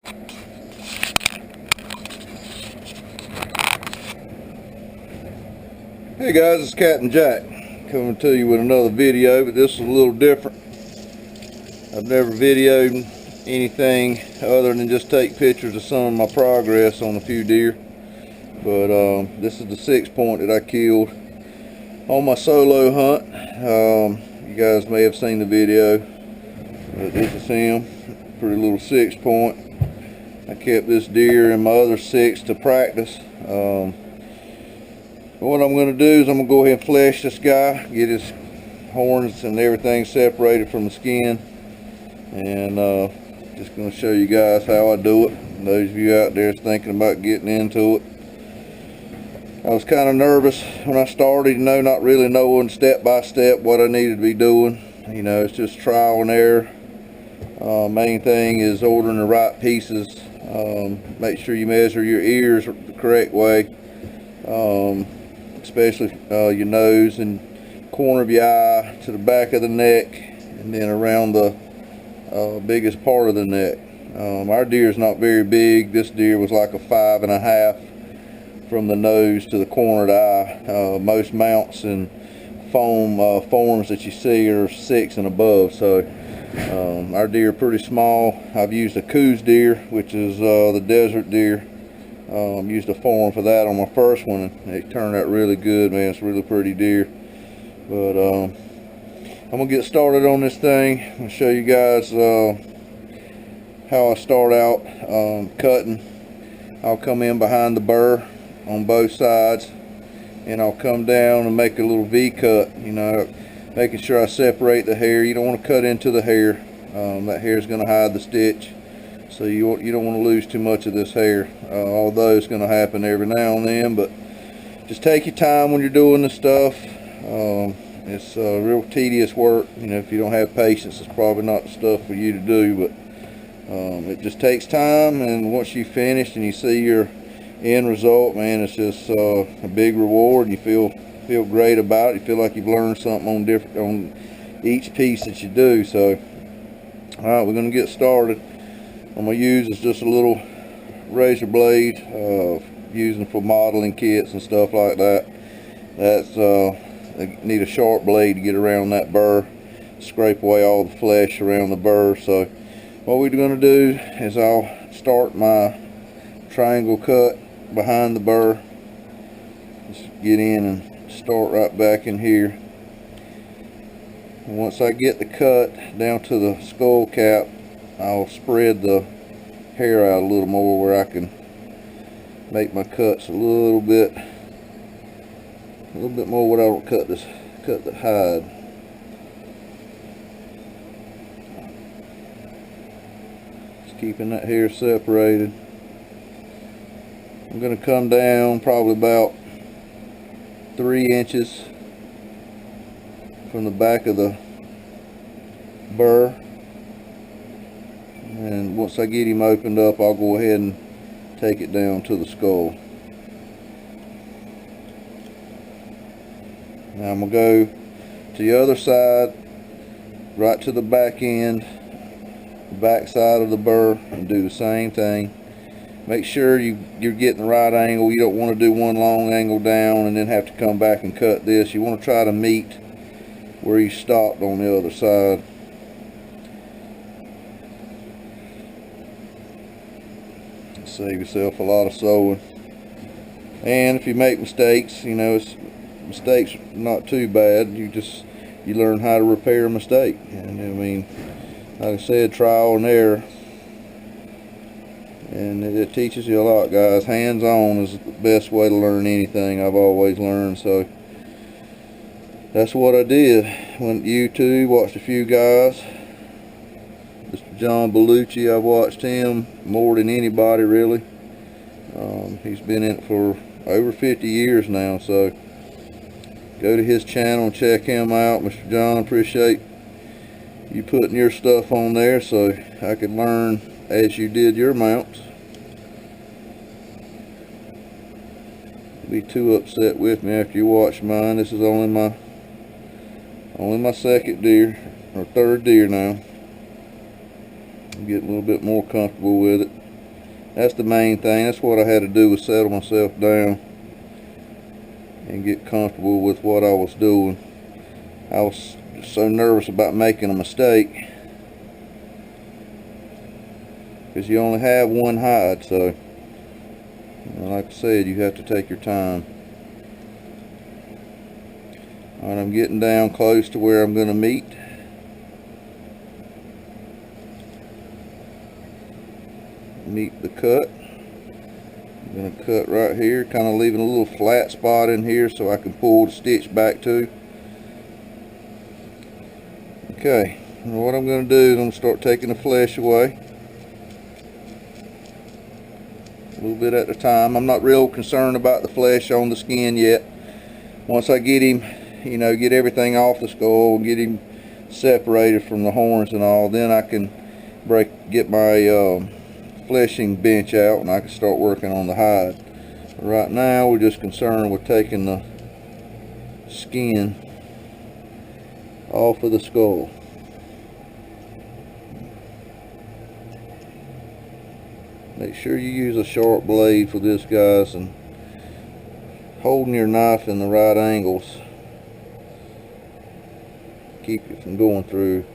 Hey guys, it's Captain Jack coming to you with another video, but this is a little different. I've never videoed anything other than just take pictures of some of my progress on a few deer. But this is the 6-point that I killed on my solo hunt. You guys may have seen the video, but this is him. Pretty little 6-point. I kept this deer and my other 6 to practice. What I'm going to do is I'm going to go ahead and flesh this guy, get his horns and everything separated from the skin, and just going to show you guys how I do it. And those of you out there thinking about getting into it, I was kind of nervous when I started, not really knowing step by step what I needed to be doing. It's just trial and error. Main thing is ordering the right pieces. Make sure you measure your ears the correct way. Especially your nose and corner of your eye to the back of the neck, and then around the biggest part of the neck. Our deer is not very big. This deer was like a 5.5 from the nose to the corner of the eye. Most mounts and forms that you see are 6 and above, so our deer are pretty small. I've used a coos deer, which is the desert deer. Used a form for that on my first one, and it turned out really good, man. It's a really pretty deer. But I'm gonna get started on this thing. I'll show you guys how I start out cutting. I'll come in behind the burr on both sides, and I'll come down and make a little V cut, making sure I separate the hair. You don't want to cut into the hair. That hair is going to hide the stitch. So you don't want to lose too much of this hair, although it's going to happen every now and then. But just take your time when you're doing this stuff. It's real tedious work. If you don't have patience, it's probably not the stuff for you to do. But it just takes time, and once you finish and you see your end result, man, it's just a big reward. And you feel great about it. You feel like you've learned something on each piece that you do. So, all right, we're going to get started. I'm going to use is just a little razor blade, using for modeling kits and stuff like that. They need a sharp blade to get around that burr, scrape away all the flesh around the burr. So what we're going to do is I'll start my triangle cut behind the burr. Just get in and start right back in here. And once I get the cut down to the skull cap, I'll spread the hair out a little more where I can make my cuts a little bit more where I don't cut the hide. Just keeping that hair separated. I'm going to come down probably about 3 inches from the back of the burr. And once I get him opened up, I'll go ahead and take it down to the skull. Now I'm going to go to the other side, right to the back end, the back side of the burr, and do the same thing. Make sure you're getting the right angle. You don't want to do one long angle down and then have to come back and cut this. You want to try to meet where you stopped on the other side. Save yourself a lot of sewing. And if you make mistakes, mistakes not too bad. You learn how to repair a mistake. And like I said, trial and error, and it teaches you a lot, guys. Hands-on is the best way to learn anything, I've always learned. So that's what I did. Went to YouTube, watched a few guys. Mr. John Bellucci, I've watched him more than anybody, really. He's been in it for over 50 years now, so go to his channel and check him out. Mr. John, appreciate you putting your stuff on there so I could learn as you did your mounts. Be too upset with me after you watch mine. This is only my second deer, or third deer now. I'm getting a little bit more comfortable with it. That's the main thing. That's what I had to do, was settle myself down and get comfortable with what I was doing. I was so nervous about making a mistake, because you only have one hide, so like I said, you have to take your time. Alright, I'm getting down close to where I'm going to meet. The cut. I'm going to cut right here, kind of leaving a little flat spot in here so I can pull the stitch back to. Okay, and what I'm going to do is I'm going to start taking the flesh away, a little bit at a time. I'm not real concerned about the flesh on the skin yet. Once I get him, you know, get everything off the skull, get him separated from the horns and all, then I can get my fleshing bench out and I can start working on the hide. But right now we're just concerned with taking the skin off of the skull. Make sure you use a sharp blade for this, guys, and holding your knife in the right angles. Keep it from going through.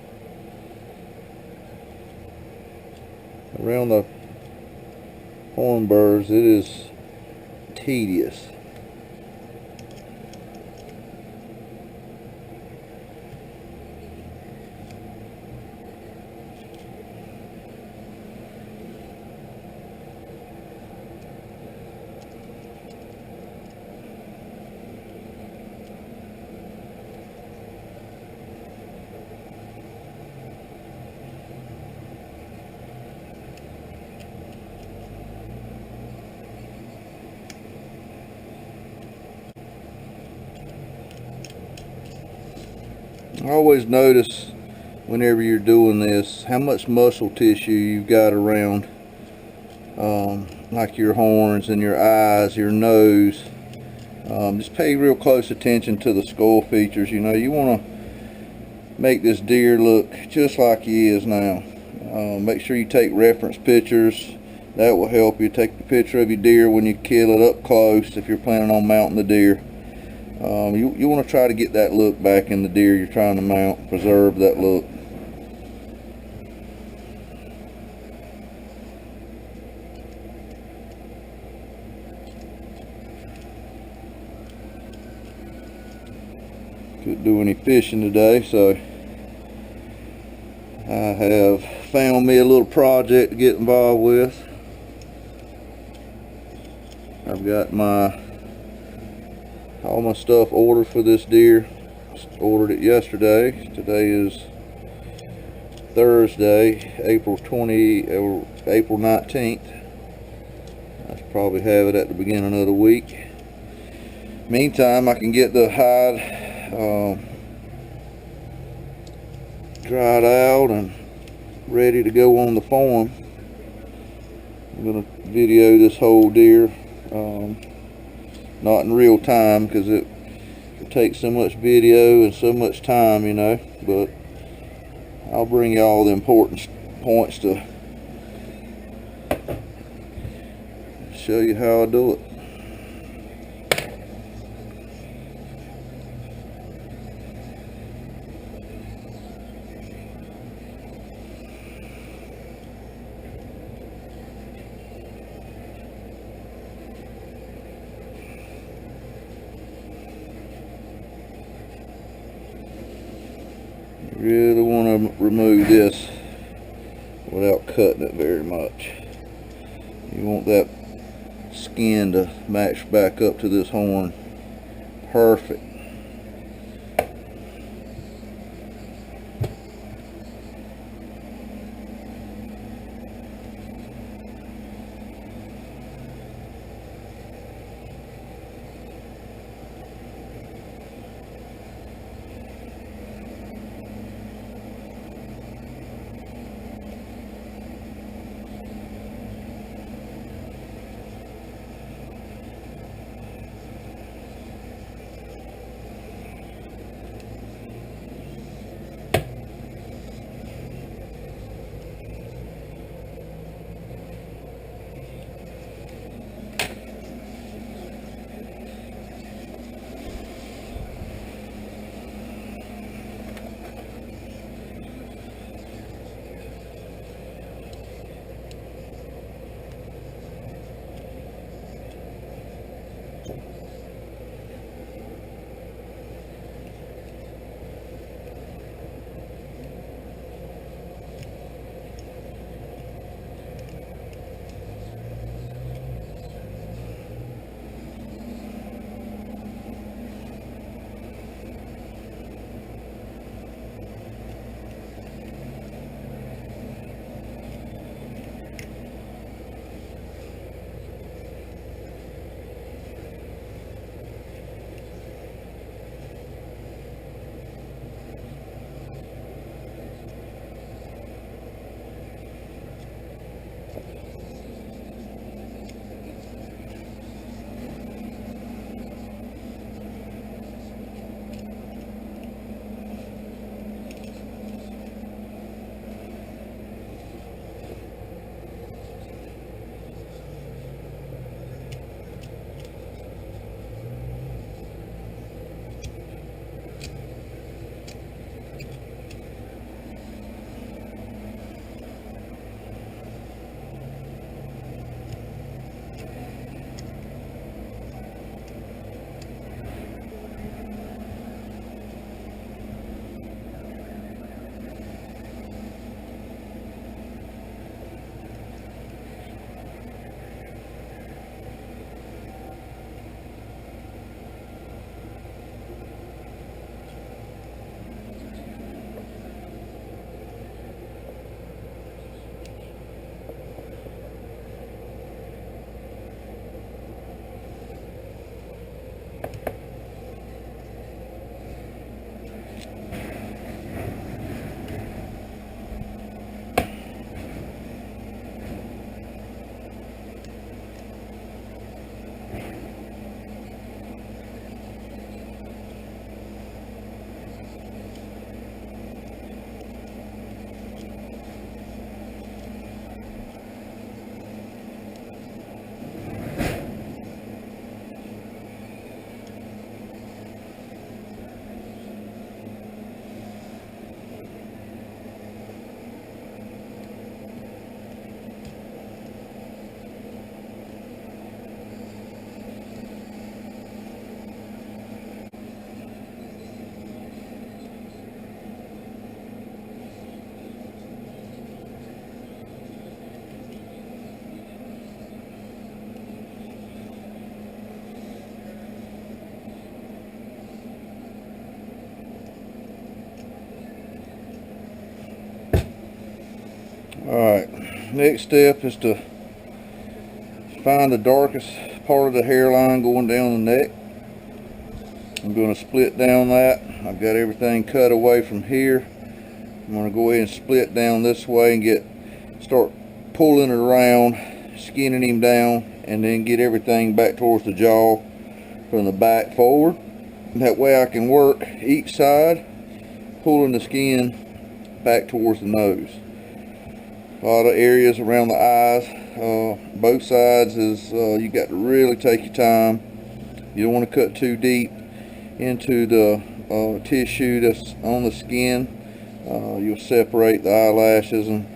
Around the horn burrs, it is tedious. I always notice whenever you're doing this how much muscle tissue you've got around like your horns and your eyes, your nose. Just pay real close attention to the skull features. You know, you want to make this deer look just like he is now. Make sure you take reference pictures. That will help you. Take the picture of your deer when you kill it up close if you're planning on mounting the deer. You want to try to get that look back in the deer you're trying to mount, preserve that look. Couldn't do any fishing today, so I have found me a little project to get involved with. I've got all my stuff ordered for this deer. Ordered it yesterday. Today is Thursday, April 19th. I should probably have it at the beginning of the week. Meantime, I can get the hide dried out and ready to go on the farm. I'm going to video this whole deer, not in real time because it takes so much video and so much time, you know, but I'll bring you all the important points to show you how I do it. You really want to remove this without cutting it very much. You want that skin to match back up to this horn. Perfect. Alright, next step is to find the darkest part of the hairline going down the neck. I'm going to split down that. I've got everything cut away from here. I'm going to go ahead and split down this way and start pulling it around, skinning him down, and then get everything back towards the jaw from the back forward. And that way I can work each side, pulling the skin back towards the nose. A lot of areas around the eyes, both sides is you got to really take your time. You don't want to cut too deep into the tissue that's on the skin. You'll separate the eyelashes, and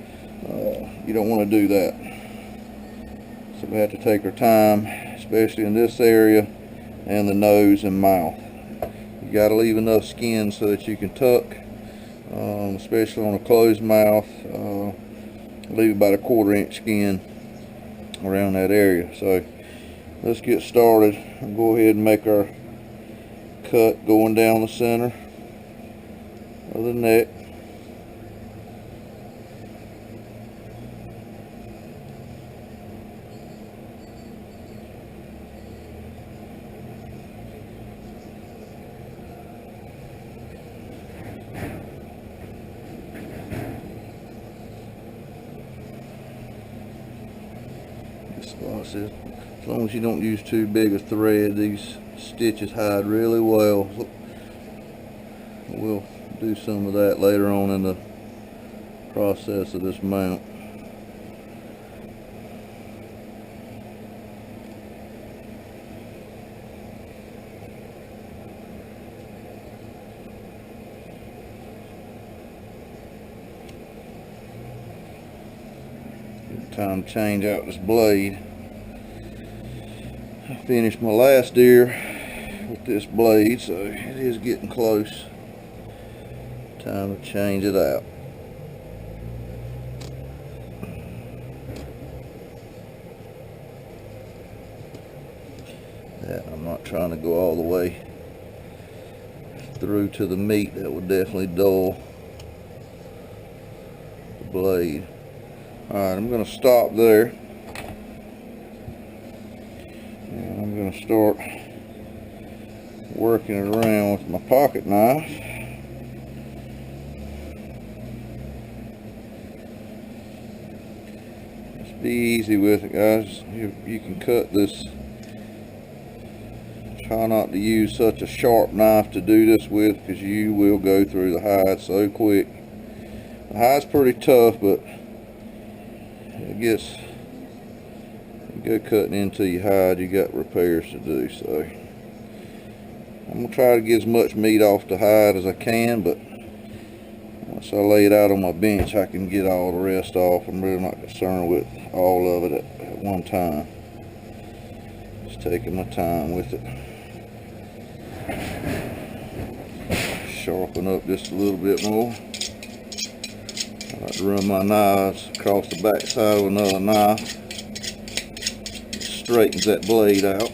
you don't want to do that. So we have to take our time, especially in this area and the nose and mouth. You got to leave enough skin so that you can tuck, especially on a closed mouth. Leave about a 1/4 inch skin around that area. So let's get started. I'll go ahead and make our cut going down the center of the neck. As long as you don't use too big a thread, these stitches hide really well. We'll do some of that later on in the process of this mount. Time to change out this blade. finished my last deer with this blade, so it is getting close. Time to change it out. I'm not trying to go all the way through to the meat. That would definitely dull the blade. Alright, I'm going to stop there. And I'm going to start working it around with my pocket knife. Just be easy with it, guys. You can cut this. Try not to use such a sharp knife to do this with, because you will go through the hide so quick. The hide's pretty tough, but it gets, you go cutting into your hide, you got repairs to do. So I'm gonna try to get as much meat off the hide as I can, but once I lay it out on my bench, I can get all the rest off. I'm really not concerned with all of it at one time. Just taking my time with it. Sharpen up just a little bit more. I like to run my knives across the back side with another knife. It straightens that blade out.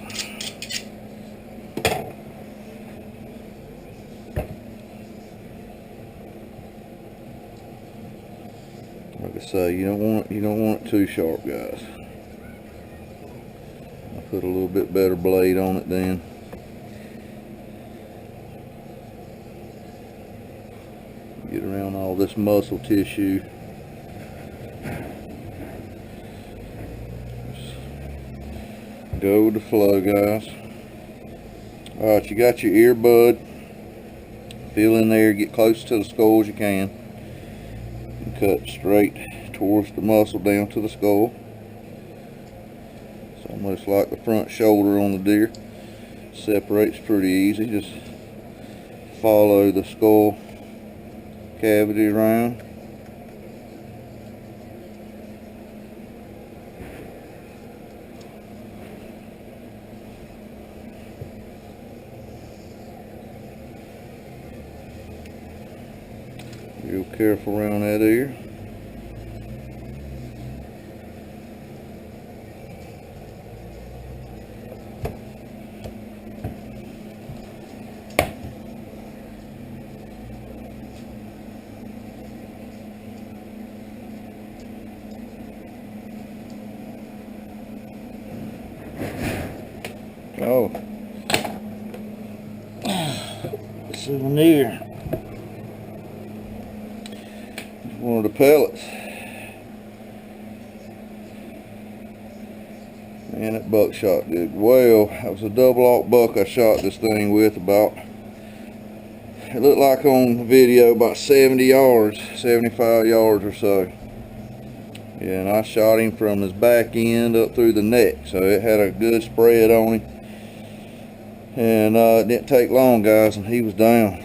Like I say, you don't want it too sharp, guys. I'll put a little bit better blade on it then. Get around all this muscle tissue. Just go with the flow, guys. Alright, you got your earbud. Feel in there, get close to the skull as you can. And cut straight towards the muscle down to the skull. It's almost like the front shoulder on the deer. Separates pretty easy. Just follow the skull cavity around. Real careful around that ear. Oh, souvenir. One of the pellets. Man, that buckshot did well. That was a double aught buck I shot this thing with. About, it looked like on the video about 70 yards, 75 yards or so. Yeah, and I shot him from his back end up through the neck, so it had a good spread on him. And it didn't take long, guys, and he was down.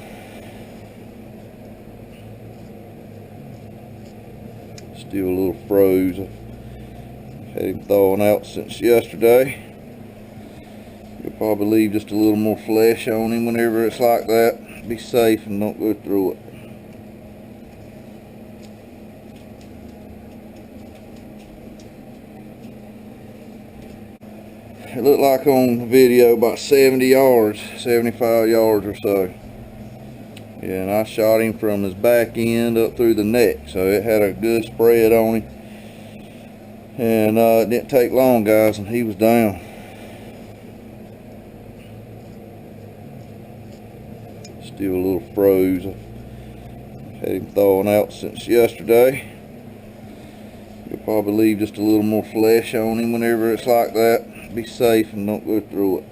Still a little froze. I've had him thawing out since yesterday. You'll probably leave just a little more flesh on him whenever it's like that. Be safe and don't go through it. It looked like on the video about 70 yards, 75 yards or so. Yeah, and I shot him from his back end up through the neck, so it had a good spread on him. And it didn't take long, guys, and he was down. Still a little froze. I've had him thawing out since yesterday. You'll probably leave just a little more flesh on him whenever it's like that. Be safe and don't go through it.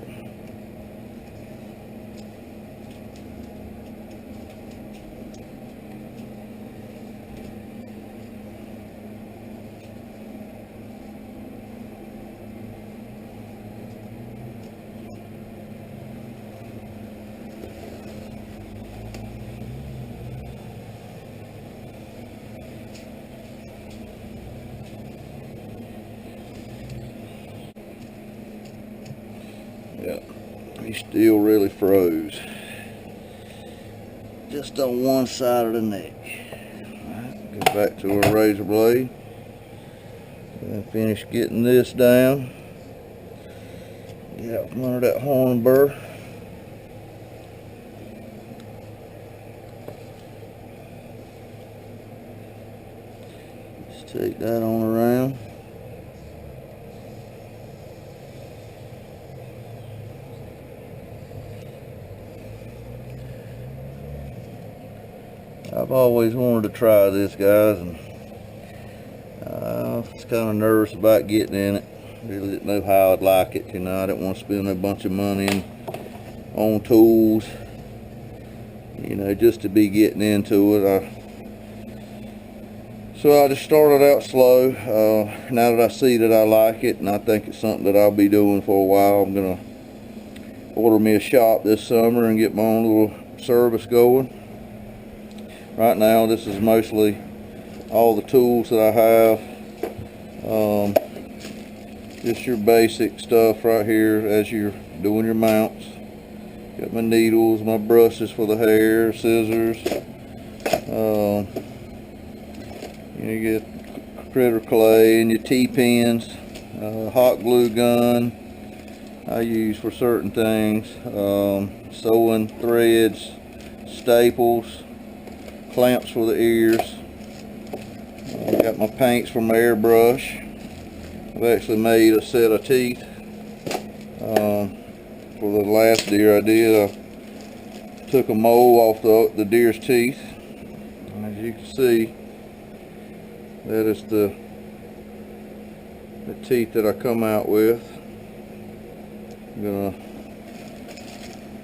Yeah, he still really froze. Just on one side of the neck. Alright, go back to our razor blade. And finish getting this down. Get out from under that horn burr. Just take that on around. I've always wanted to try this, guys, and I was kind of nervous about getting in it. Really didn't know how I'd like it. You know, I didn't want to spend a bunch of money on tools, you know, just to be getting into it. So I just started out slow. Now that I see that I like it, and I think it's something that I'll be doing for a while, I'm gonna order me a shop this summer and get my own little service going. Right now, this is mostly all the tools that I have. Just your basic stuff right here as you're doing your mounts. Got my needles, my brushes for the hair, scissors. You get critter clay and your T-pins, hot glue gun I use for certain things, sewing threads, staples, clamps for the ears. Got my paints from my airbrush. I've actually made a set of teeth for the last deer I did. I took a mold off the deer's teeth. As you can see, that is the teeth that I come out with. I'm gonna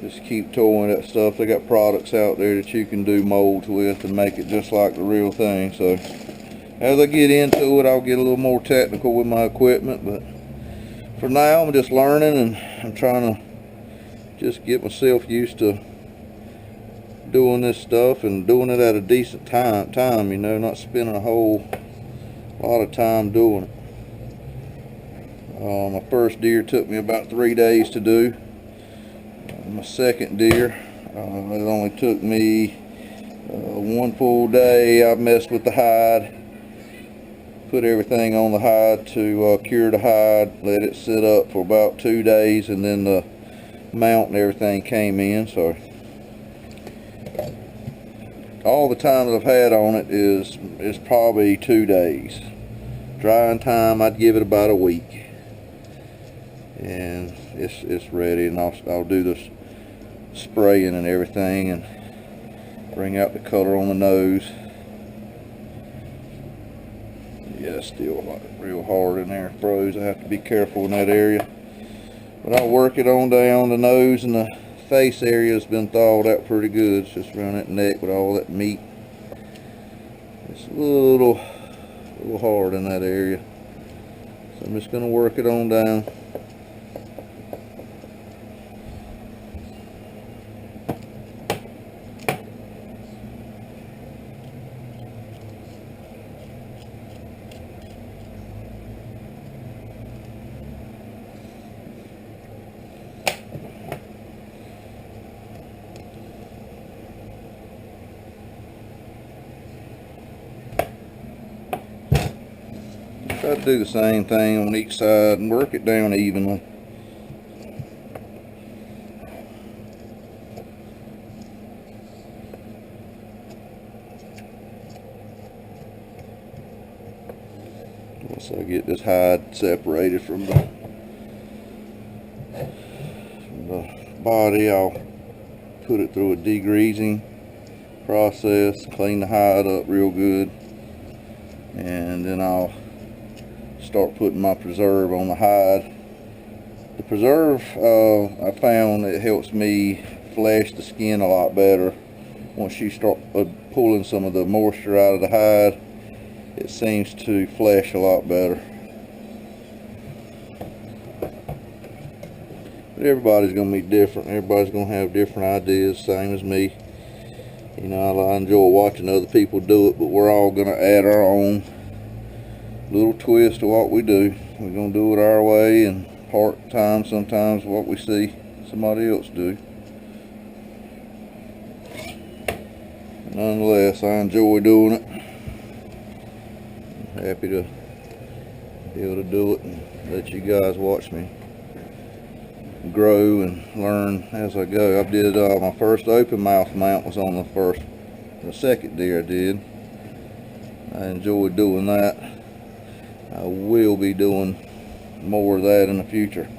just keep toying that stuff. They got products out there that you can do molds with and make it just like the real thing. So as I get into it, I'll get a little more technical with my equipment, but for now I'm just learning, and I'm trying to just get myself used to doing this stuff and doing it at a decent time, you know, not spending a whole lot of time doing it. My first deer took me about 3 days to do. My second deer, it only took me 1 full day. I messed with the hide, put everything on the hide to cure the hide, let it sit up for about 2 days, and then the mount and everything came in. So all the time that I've had on it is probably 2 days. Drying time, I'd give it about a week, and it's ready. And I'll do the spraying and everything and bring out the color on the nose. Yeah, it's still like real hard in there, froze. I have to be careful in that area, but I'll work it on down. The nose and the face area has been thawed out pretty good. It's just around that neck with all that meat. It's a little hard in that area, so I'm just going to work it on down. Try to do the same thing on each side and work it down evenly. Once I get this hide separated from the body, I'll put it through a degreasing process, clean the hide up real good, and then I'll start putting my preserve on the hide. The preserve, I found it helps me flesh the skin a lot better. Once you start pulling some of the moisture out of the hide, it seems to flesh a lot better. But everybody's going to be different. Everybody's going to have different ideas, same as me. You know, I enjoy watching other people do it, but we're all going to add our own little twist to what we do. We're going to do it our way and part-time sometimes what we see somebody else do. Nonetheless, I enjoy doing it. I'm happy to be able to do it and let you guys watch me grow and learn as I go. I did my first open mouth mount was on the second deer I did. I enjoyed doing that. I will be doing more of that in the future.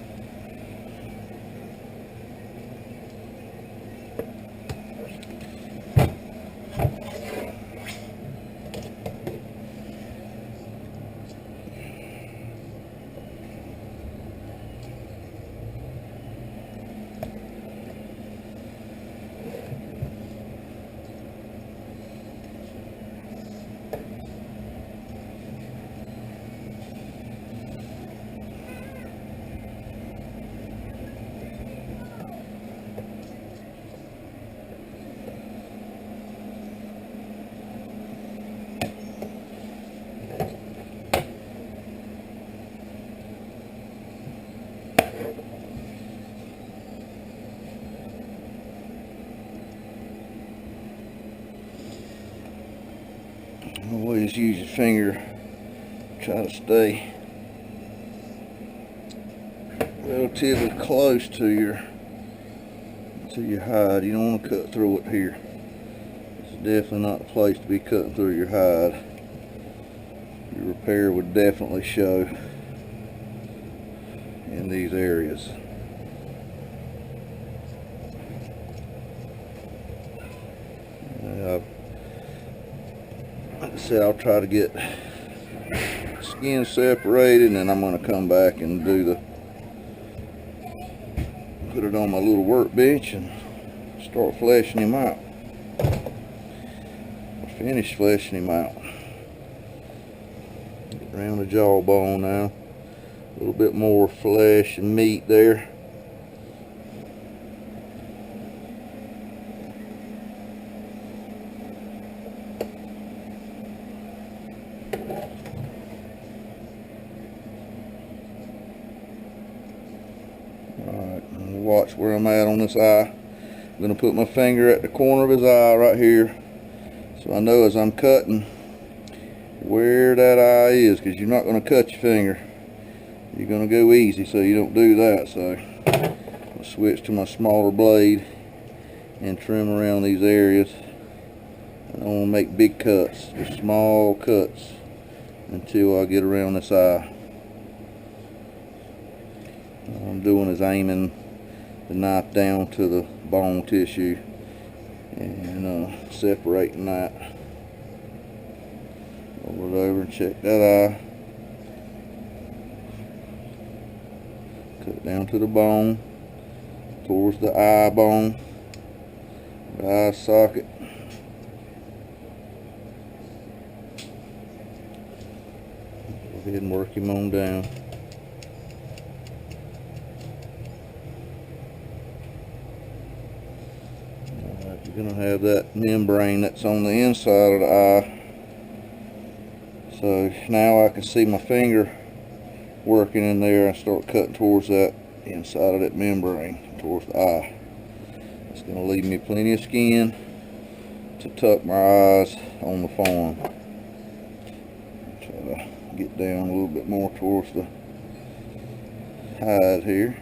Always use your finger, try to stay relatively close to your hide. You don't want to cut through it here. It's definitely not the place to be cutting through your hide. Your repair would definitely show in these areas. Like I said, I'll try to get skin separated, and then I'm going to come back and put it on my little workbench and start fleshing him out. Finish fleshing him out. Get around the jawbone now. A little bit more flesh and meat there. Watch where I'm at on this eye. I'm going to put my finger at the corner of his eye right here, so I know as I'm cutting where that eye is, because you're not going to cut your finger. You're going to go easy, so you don't do that. So I'll switch to my smaller blade and trim around these areas. I don't want to make big cuts, just small cuts until I get around this eye. All I'm doing is aiming the knife down to the bone tissue and separating that. Roll it over and check that eye. Cut down to the bone, towards the eye bone, the eye socket. Go ahead and work him on down. You're going to have that membrane that's on the inside of the eye. So now I can see my finger working in there and start cutting towards that inside of that membrane, towards the eye. It's going to leave me plenty of skin to tuck my eyes on the farm. Try to get down a little bit more towards the hide here.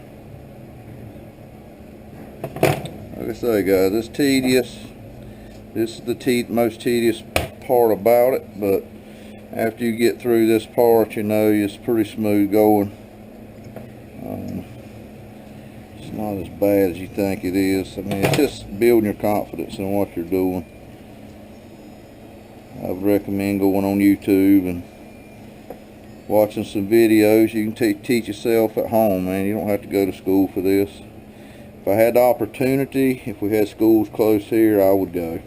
Like I say, guys, it's tedious. This is the most tedious part about it, but after you get through this part, you know it's pretty smooth going. It's not as bad as you think it is. I mean, it's just building your confidence in what you're doing. I would recommend going on YouTube and watching some videos. You can teach yourself at home, man. You don't have to go to school for this. If I had the opportunity, if we had schools close here, I would go.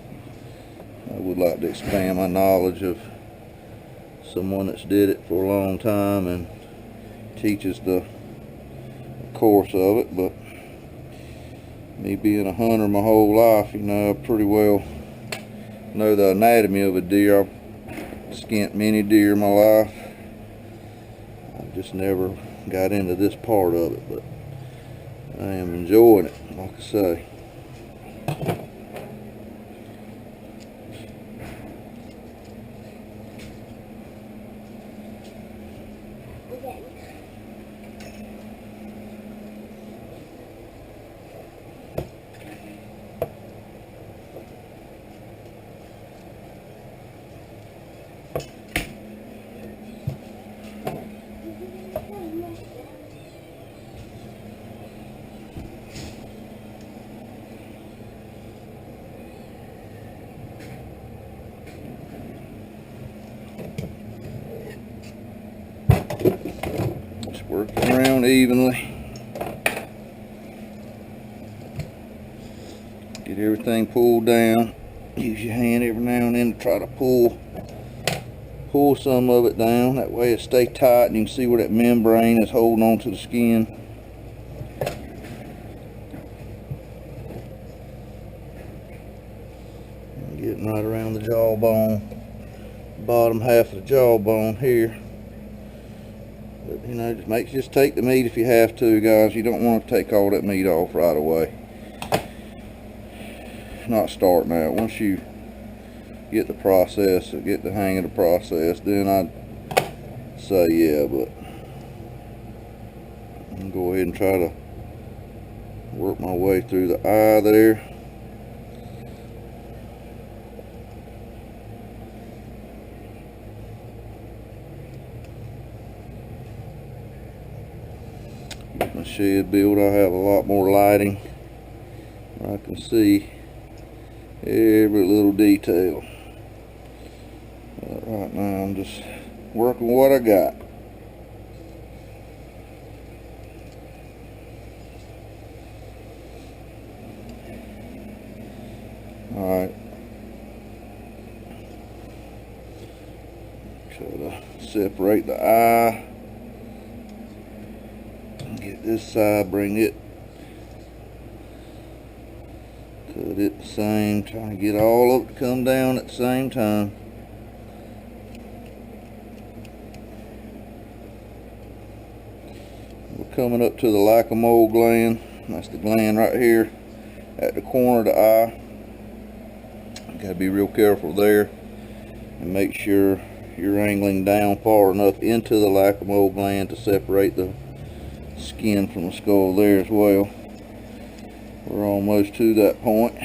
I would like to expand my knowledge of someone that's did it for a long time and teaches the course of it. But me being a hunter my whole life, you know, I pretty well know the anatomy of a deer. I've skinned many deer in my life. I've just never got into this part of it, but I am enjoying it, like I say. Just work it around evenly. Get everything pulled down. Use your hand every now and then to try to pull some of it down. That way it stay tight and you can see where that membrane is holding on to the skin. And getting right around the jawbone, bottom half of the jawbone here. But, you know, just take the meat if you have to, guys. You don't want to take all that meat off right away. Not starting out. Once you get the process, or get the hang of the process, then I'd say yeah, but I'm gonna go ahead and try to work my way through the eye there. Get my shed built. I have a lot more lighting where I can see every little detail. But right now I'm just working what I got. Alright. Try to separate the eye. Get this side, bring it, cut it the same, trying to get all of it to come down at the same time. We're coming up to the lacrimal gland. That's the gland right here at the corner of the eye. You gotta be real careful there and make sure you're angling down far enough into the lacrimal gland to separate the skin from the skull there as well. We're almost to that point.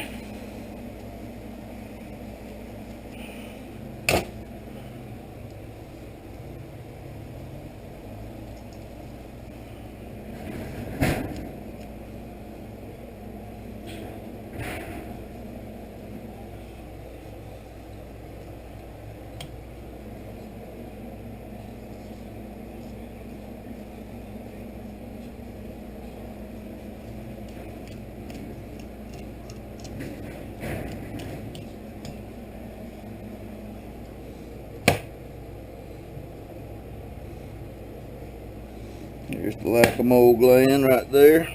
Here's the lacrimal gland right there.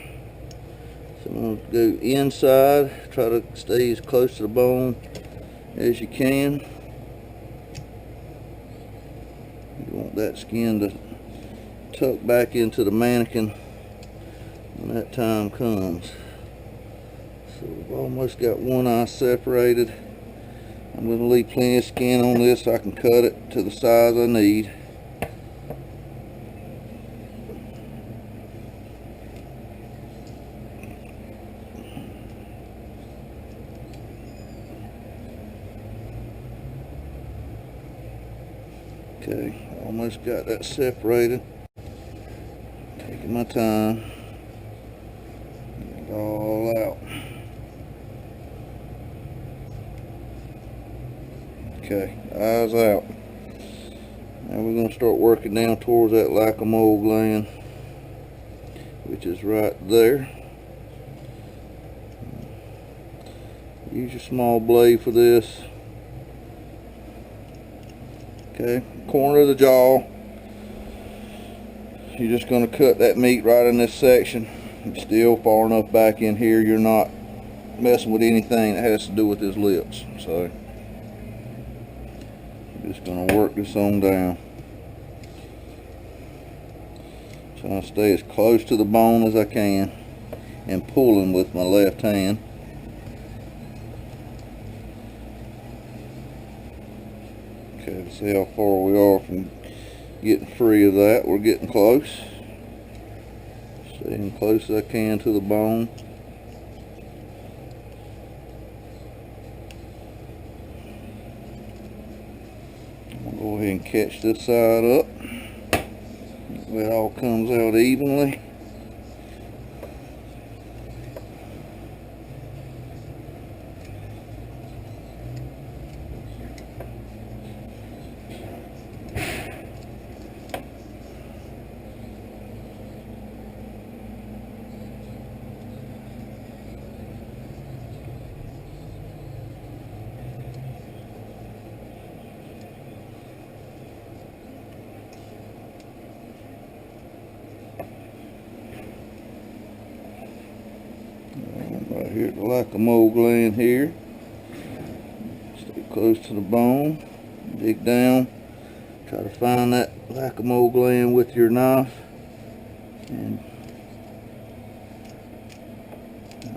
So I'm going to go inside, try to stay as close to the bone as you can. You want that skin to tuck back into the mannequin when that time comes. So we've almost got one eye separated. I'm going to leave plenty of skin on this so I can cut it to the size I need. Okay, almost got that separated. Taking my time. Get it all out. Okay, eyes out. Now we're going to start working down towards that lacrimal gland, which is right there. Use your small blade for this. Okay, corner of the jaw. You're just going to cut that meat right in this section. It's still far enough back in here you're not messing with anything that has to do with his lips. So I'm just going to work this on down. Trying to stay as close to the bone as I can and pulling with my left hand. Okay, to see how far we are from getting free of that. We're getting close. Staying close as I can to the bone. I'll go ahead and catch this side up. It all comes out evenly. Right here at the Lacamo gland here. Stay close to the bone. Dig down. Try to find that Lacamo gland with your knife. And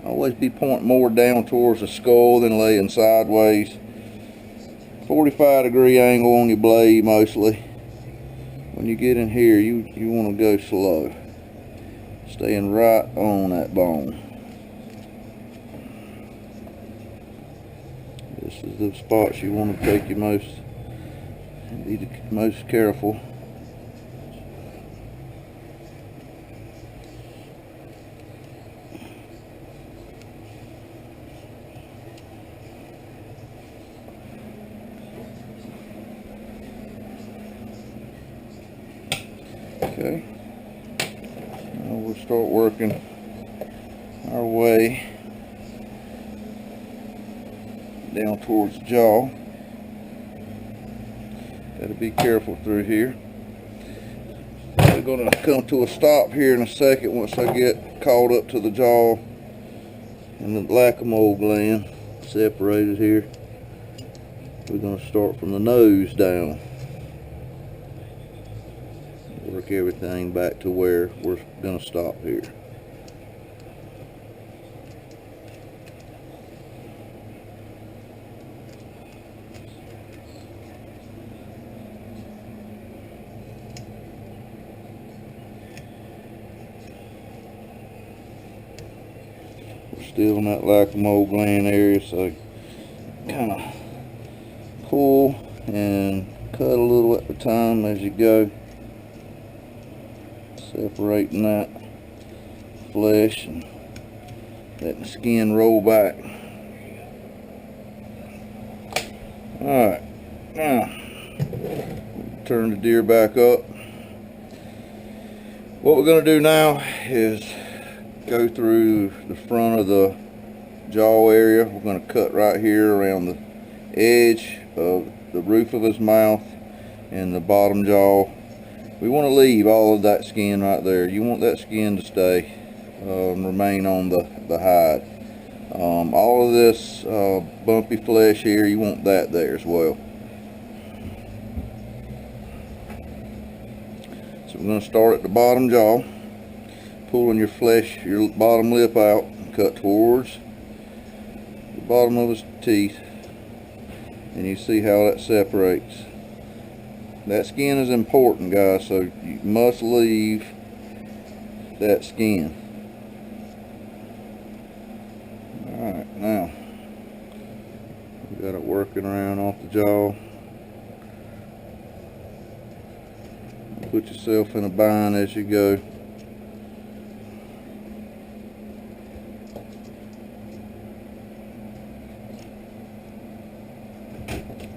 always be pointing more down towards the skull than laying sideways. 45-degree angle on your blade mostly. When you get in here, you want to go slow. Staying right on that bone. This is the spots you want to take your be the most careful. Okay, now we'll start working our way down towards the jaw. Got to be careful through here. We're going to come to a stop here in a second once I get caught up to the jaw and the Lacamo gland separated here. We're going to start from the nose down. Work everything back to where we're going to stop here. We're still in that Lacamo gland area, so kind of pull and cut a little at a time as you go. Separating that flesh and letting the skin roll back. Alright, now turn the deer back up. What we're going to do now is go through the front of the jaw area. We're going to cut right here around the edge of the roof of his mouth and the bottom jaw. We want to leave all of that skin right there. You want that skin to stay and remain on the hide. All of this bumpy flesh here, you want that there as well. So we're going to start at the bottom jaw, pulling your flesh, your bottom lip out, and cut towards the bottom of his teeth, and you see how that separates. That skin is important, guys, so you must leave that skin. Alright, now we got it working around off the jaw. Put yourself in a bind as you go.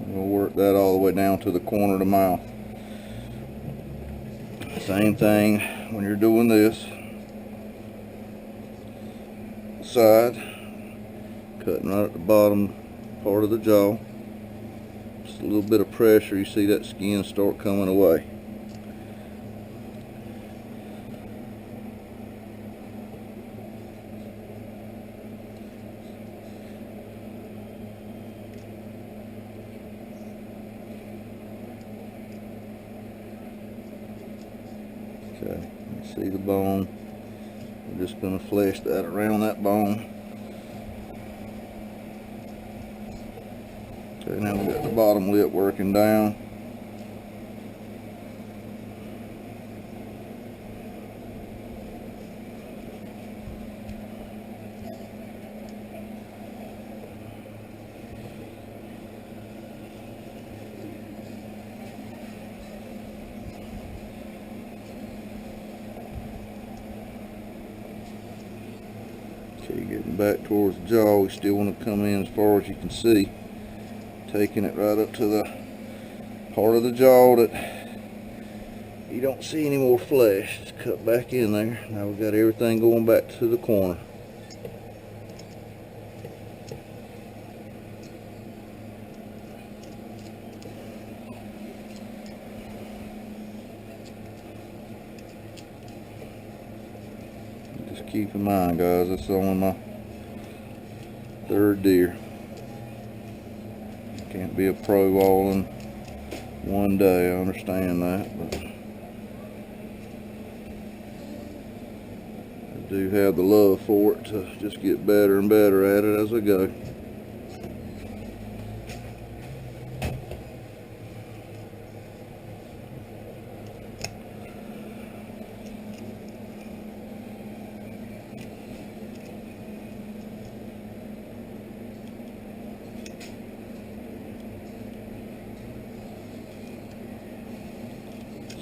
We'll work that all the way down to the corner of the mouth. Same thing when you're doing this side, cutting right at the bottom part of the jaw. Just a little bit of pressure, you see that skin start coming away. Okay, See the bone? We're just going to flesh that around that bone. Okay, now we got the bottom lip working down. Okay, getting back towards the jaw, we still want to come in as far as you can see. Taking it right up to the part of the jaw that you don't see any more flesh. Just cut back in there. Now we've got everything going back to the corner. Just keep in mind, guys, this is only my third deer. Can't be a pro all in one day, I understand that, but I do have the love for it to just get better and better at it as I go.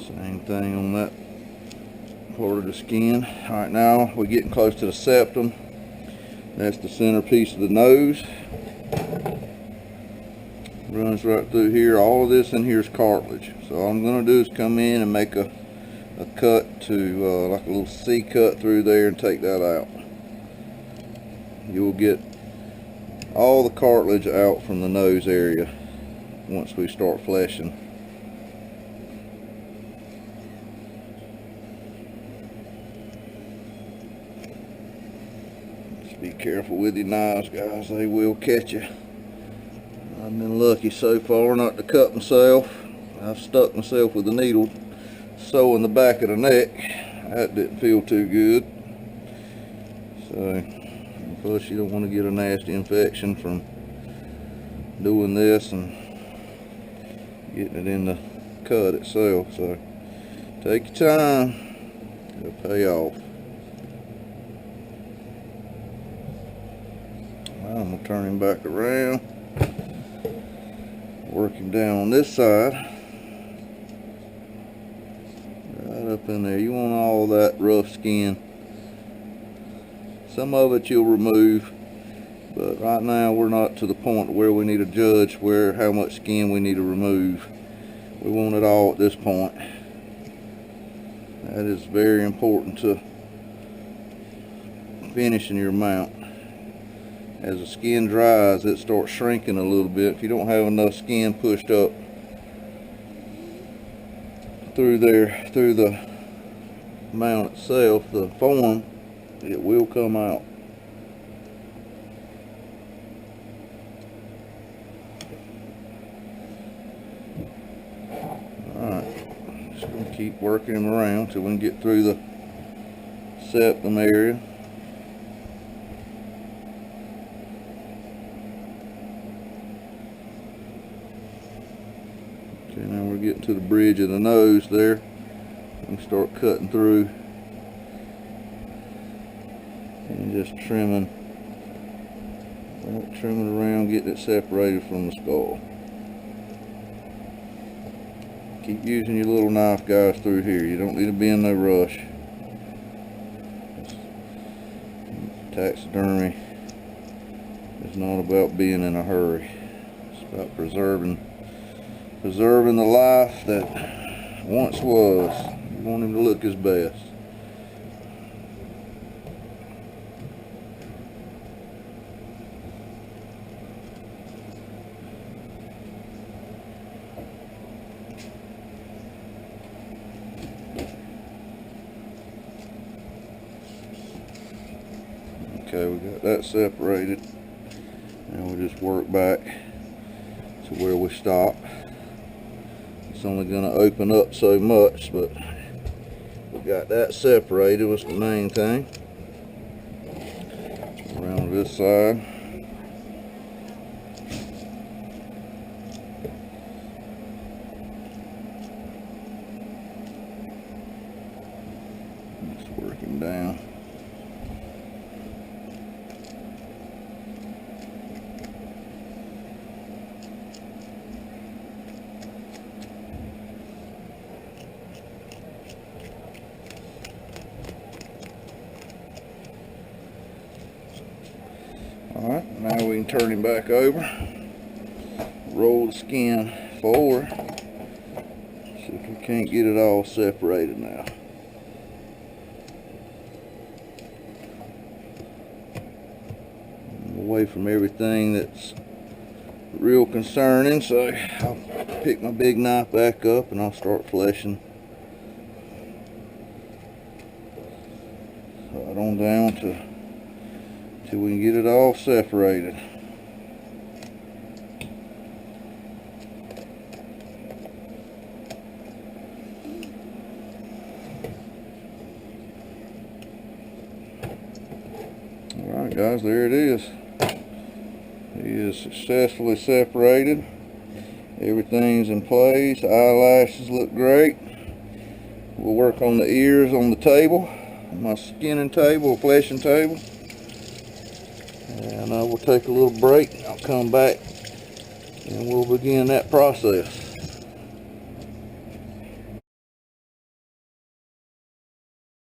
Same thing on that part of the skin. Alright, now we're getting close to the septum. That's the centerpiece of the nose. Runs right through here. All of this in here is cartilage. So all I'm going to do is come in and make a cut to like a little C cut through there and take that out. You'll get all the cartilage out from the nose area once we start fleshing. Be careful with your knives, guys, they will catch you. I've been lucky so far not to cut myself. I've stuck myself with a needle sewing the back of the neck. That didn't feel too good. So, plus you don't want to get a nasty infection from doing this and getting it in the cut itself. So, take your time, it'll pay off. I'm going to turn him back around, work him down on this side, right up in there. You want all that rough skin. Some of it you'll remove, but right now we're not to the point where we need to judge how much skin we need to remove. We want it all at this point. That is very important to finishing your mount. As the skin dries, it starts shrinking a little bit. If you don't have enough skin pushed up through there, through the mount itself, the form, it will come out. Alright, just going to keep working him around till we can get through the septum area. Okay, now we're getting to the bridge of the nose there. We can start cutting through and just trimming around, getting it separated from the skull. Keep using your little knife, guys, through here. You don't need to be in no rush. Taxidermy is not about being in a hurry. It's about preserving the life that once was. You want him to look his best. Okay, we got that separated. Now we just work back to where we stop. It's only going to open up so much, but got that separated was the main thing. Around to this side. Just working down. Alright, now we can turn him back over, roll the skin forward, see if we can't get it all separated now. Away from everything that's real concerning, so I'll pick my big knife back up and I'll start fleshing right on down till we can get it all separated. Alright guys, there it is. He is successfully separated. Everything's in place. Eyelashes look great. We'll work on the ears on the table, my skinning table, fleshing table. And I will take a little break. I'll come back and we'll begin that process.